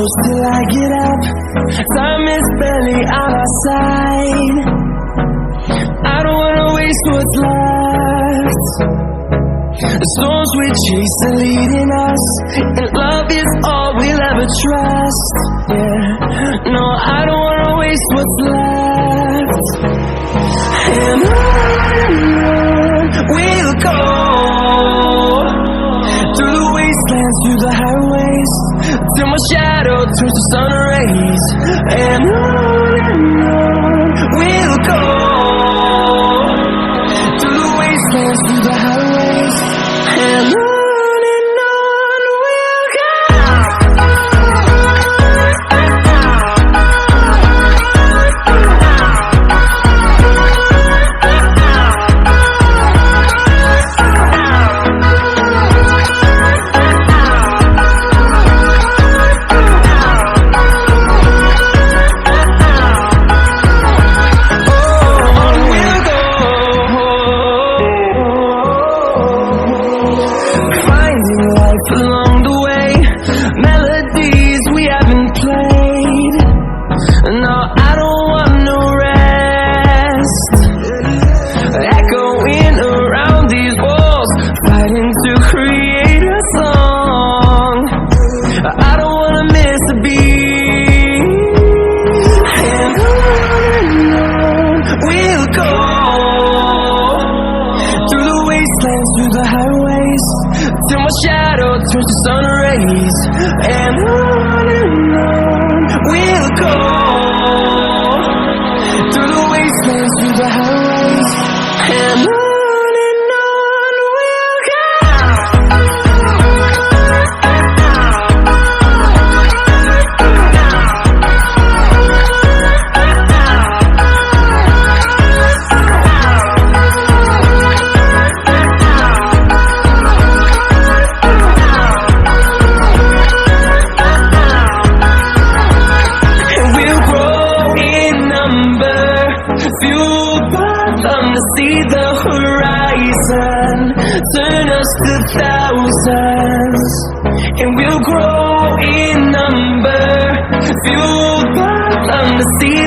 close till I get up. Time is barely on our side. I don't wanna waste what's left. The storms we chase are leading us, and love is all we'll ever trust. Yeah, no, I don't wanna waste what's left. And on we'll go, through the wastelands, through the highways, till my shadow turns to sun rays. And on we'll go, through the wastelands, through the highways, and on we'll go. Along the way, melodies we haven't played. No, I don't want no rest. Echoing around these walls, fighting to create a song. I don't wanna miss a beat. And on we'll go, through the wastelands, through the highways, till my shadow turns to sun rays. And on we'll go, through the wastelands, through the highways, and on we'll go. Fueled by them to see the horizon, turn us to thousands, and we'll grow in number. Fueled by them to see